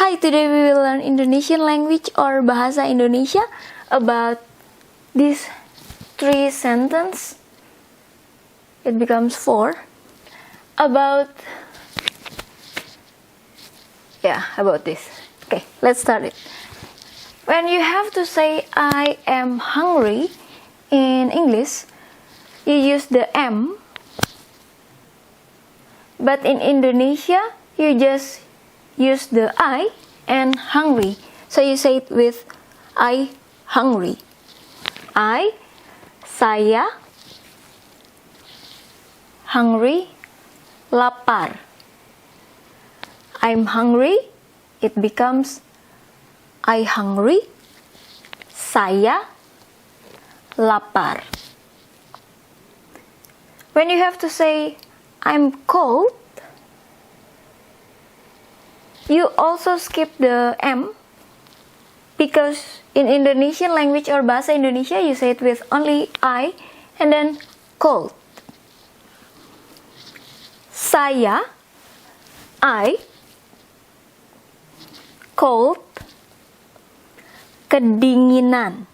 Hi, today we will learn Indonesian language or Bahasa Indonesia about these 3 sentences. It becomes 4. About this. Okay, let's start it. When you have to say I am hungry in English, you use the am. But in Indonesia, you just use the I and hungry. So you say it with I hungry. Saya hungry, lapar. I'm hungry, it becomes I hungry, saya lapar. When you have to say I'm cold, you also skip the M, because in Indonesian language or Bahasa Indonesia you say it with only I and then cold. Saya, I, cold, kedinginan.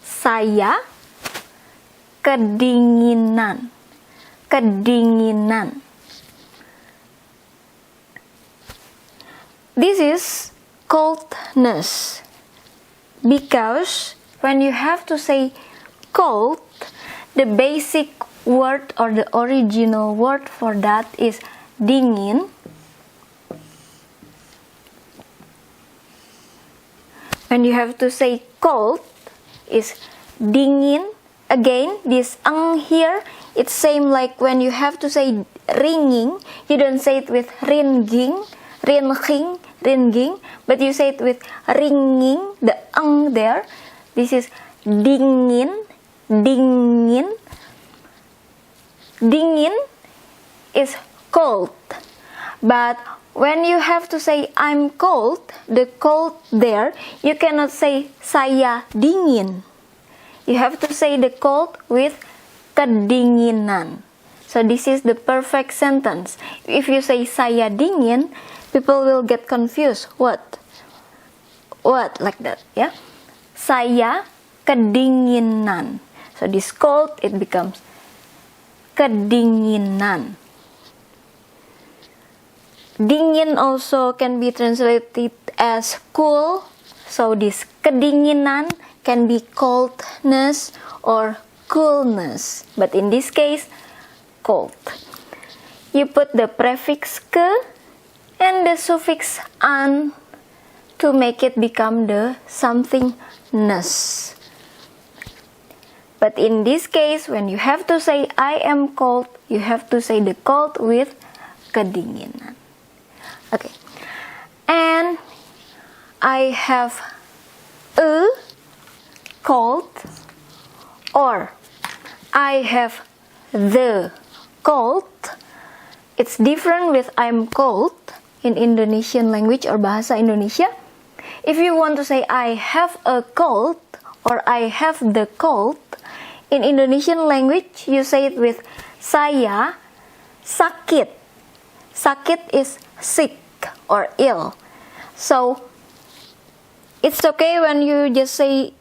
Saya, kedinginan. Kedinginan. This is coldness, because when you have to say cold, the basic word or the original word for that is dingin. When you have to say cold is dingin. Again, this ang here, it's same like when you have to say ringing, you don't say it with ringing, ringing, but you say it with ringing, the ang there. This is dingin, dingin. Dingin is cold, but when you have to say I'm cold, the cold there, you cannot say saya dingin. You have to say the cold with kedinginan. So this is the perfect sentence. If you say saya dingin, people will get confused. What? Like that, yeah? Saya kedinginan. So this cold, it becomes kedinginan. Dingin also can be translated as cool. So this kedinginan can be coldness or coolness. But in this case, cold. You put the prefix ke and the suffix an to make it become the somethingness. But in this case, when you have to say I am cold, you have to say the cold with kedinginan. Okay. And I have a cold, or I have the cold. It's different with I'm cold in Indonesian language or Bahasa Indonesia. If you want to say I have a cold or I have the cold, in Indonesian language you say it with saya sakit. Sakit is sick or ill. So it's okay when you just say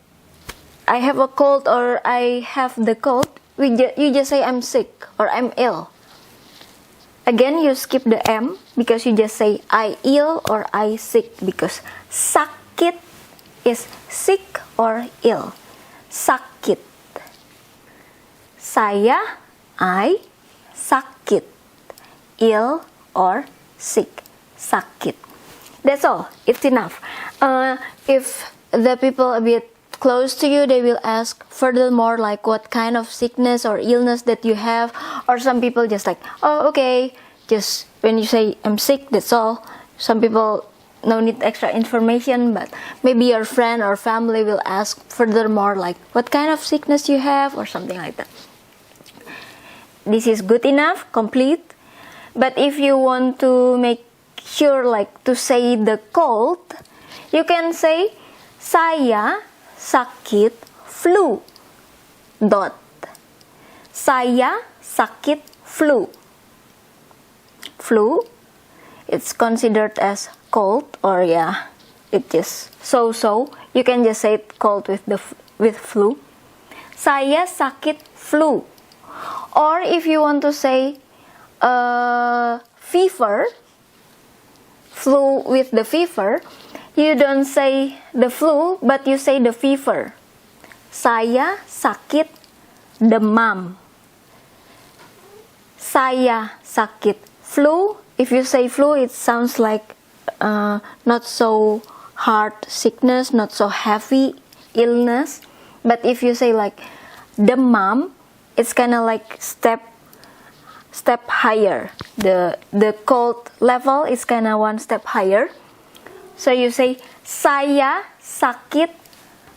I have a cold or I have the cold. You just say I'm sick or I'm ill. Again, you skip the M because you just say I ill or I sick, because sakit is sick or ill. Sakit. Saya, I, sakit. Ill or sick. Sakit. That's all. It's enough. If the people a bit close to you, they will ask furthermore, like what kind of sickness or illness that you have, or some people just like, oh, okay, just when you say I'm sick, that's all. Some people no need extra information, but maybe your friend or family will ask furthermore, like what kind of sickness you have or something like that. This is good enough, complete. But if you want to make sure, like to say the cold, you can say saya sakit flu. Saya sakit flu. Flu it's considered as cold, or yeah, it just so. You can just say it cold with flu. Saya sakit flu. Or if you want to say fever, flu with the fever, you don't say the flu, but you say the fever. Saya sakit demam. Saya sakit flu. If you say flu, it sounds like not so hard sickness, not so heavy illness. But if you say like demam, it's kind of like step higher. The cold level is kind of one step higher. So you say saya sakit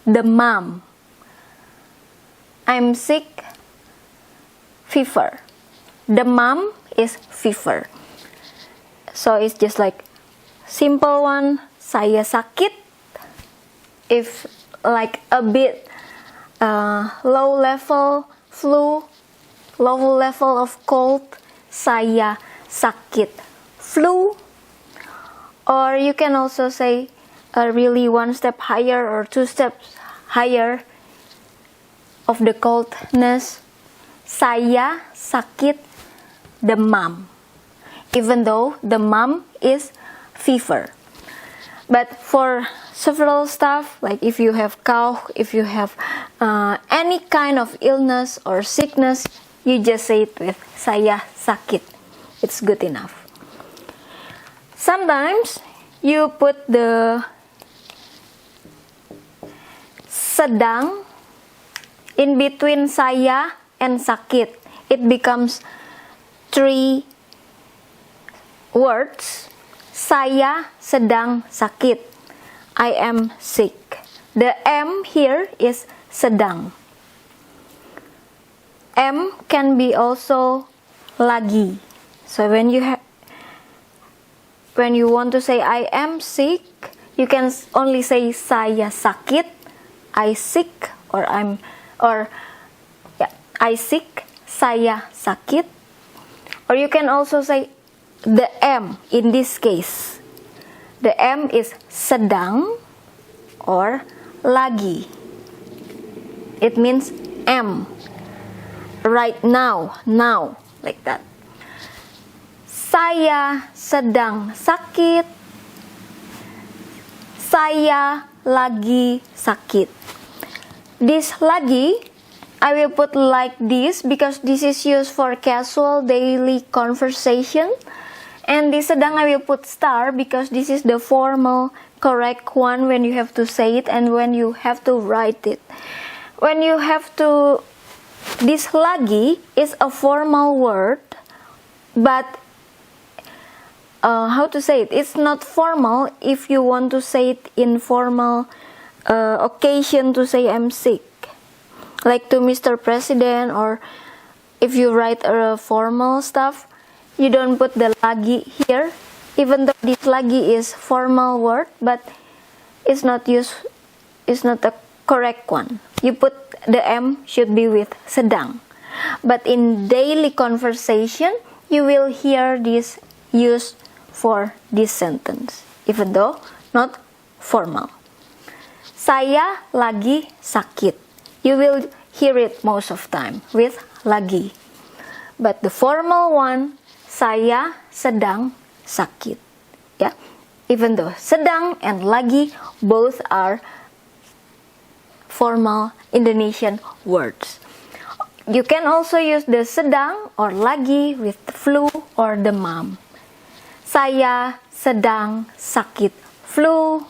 demam. I'm sick fever. Demam is fever. So it's just like simple one, saya sakit. If like a bit low level flu, low level of cold, saya sakit flu. Or you can also say really one step higher or two steps higher of the coldness. Saya sakit demam. Even though demam is fever. But for several stuff, like if you have cough, if you have any kind of illness or sickness, you just say it with saya sakit. It's good enough. Sometimes you put the sedang in between saya and sakit. It becomes 3 words. Saya sedang sakit. I am sick. The M here is sedang. M can be also lagi. So when you want to say I am sick, you can only say saya sakit, I sick, I sick, saya sakit. Or you can also say the M in this case. The M is sedang or lagi. It means M. Right now, like that. Saya sedang sakit. Saya lagi sakit. This lagi, I will put like this because this is used for casual daily conversation. And this sedang I will put star because this is the formal correct one when you have to say it and when you have to write it. When you have to, this lagi is a formal word, but how to say it? It's not formal if you want to say it in formal occasion to say I'm sick. Like to Mr. President, or if you write a formal stuff, you don't put the lagi here, even though this lagi is formal word, but it's not the correct one. You put the M should be with sedang. But in daily conversation, you will hear this used for this sentence, even though not formal. Saya lagi sakit. You will hear it most of time with lagi. But the formal one, saya sedang sakit. Yeah, even though sedang and lagi both are formal Indonesian words. You can also use the sedang or lagi with flu or demam. Saya sedang sakit flu,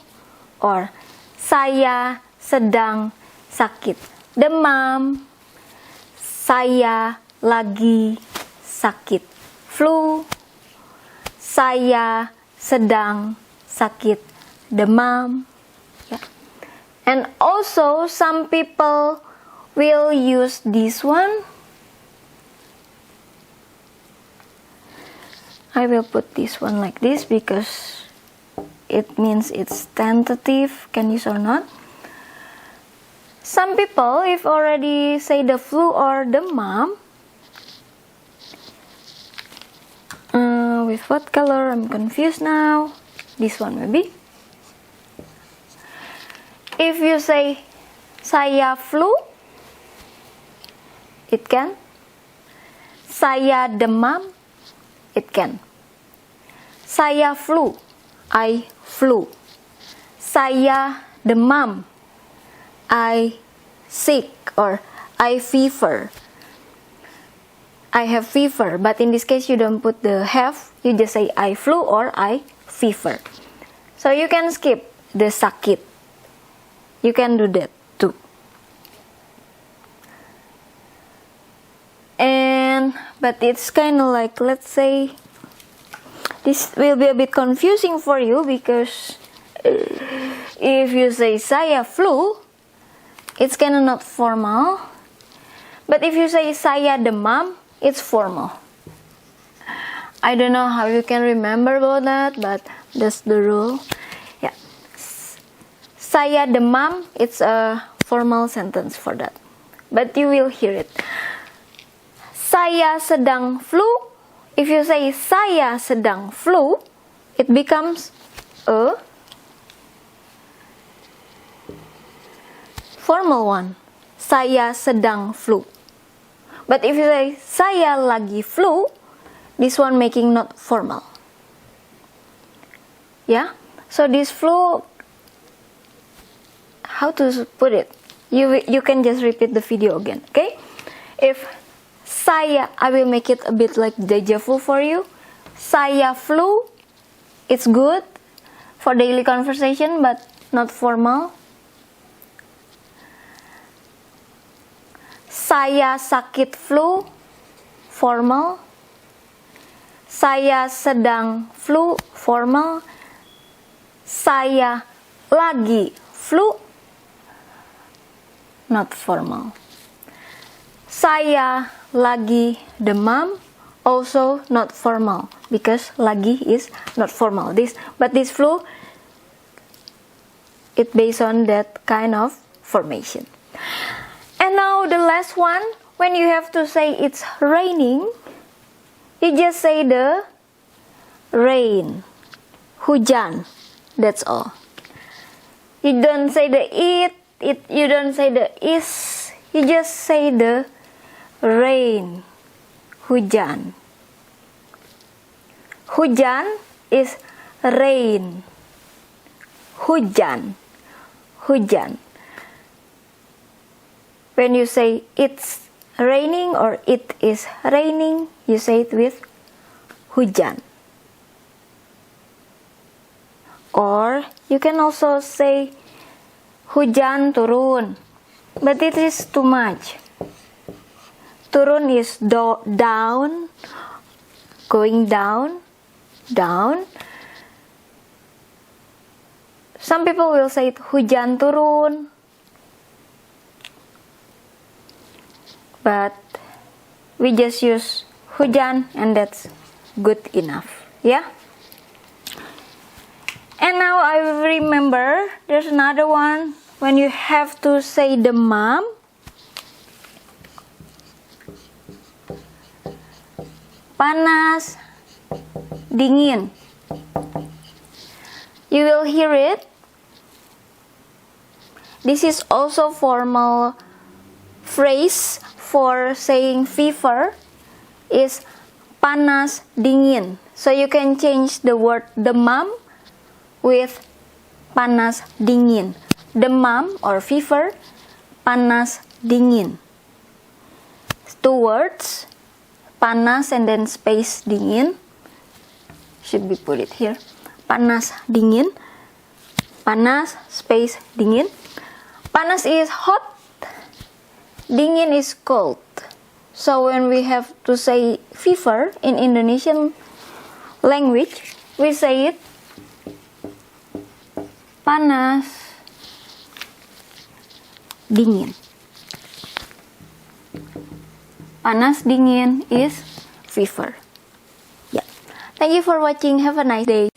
or saya sedang sakit demam. Saya lagi sakit flu. Saya sedang sakit demam. Yeah. And also some people will use this one. I will put this one like this because it means it's tentative, can use or not. Some people, if already say the flu or demam, with what color? I'm confused now. This one maybe. If you say saya flu, it can. Saya demam, it can. Saya flu, I flu. Saya demam, I sick or I fever. I have fever, but in this case you don't put the have, you just say I flu or I fever. So you can skip the sakit. You can do that too. But it's kind of like, let's say, this will be a bit confusing for you because if you say saya flu, it's kind of not formal. But if you say saya demam, it's formal. I don't know how you can remember about that, but that's the rule. Yeah. Saya demam, it's a formal sentence for that. But you will hear it. Saya sedang flu. If you say saya sedang flu, it becomes a formal one. Saya sedang flu. But if you say saya lagi flu, this one making not formal. Yeah? So this flu, how to put it? You can just repeat the video again, okay? If saya, I will make it a bit like deja vu for you. Saya flu, it's good for daily conversation but not formal. Saya sakit flu, formal. Saya sedang flu, formal. Saya lagi flu, not formal. Saya lagi demam, also not formal because lagi is not formal. But this flu, it based on that kind of formation. And now the last one, when you have to say it's raining, you just say the rain, hujan, that's all. You don't say the you don't say the is, you just say the rain, hujan. Hujan is rain. Hujan, hujan. When you say it's raining or it is raining, you say it with hujan. Or you can also say hujan turun, but it is too much. Turun is down, going down, down. Some people will say it hujan turun, but we just use hujan and that's good enough, yeah? And now I remember there's another one when you have to say demam. Panas, dingin. You will hear it. This is also formal phrase for saying fever is panas, dingin. So you can change the word demam with panas, dingin. Demam or fever, panas, dingin. 2 words. Panas and then space dingin. Should be put it here. Panas, dingin. Panas, space, dingin. Panas is hot. Dingin is cold. So when we have to say fever in Indonesian language, we say it panas, dingin. Panas, dingin is fever. Yeah. Thank you for watching. Have a nice day.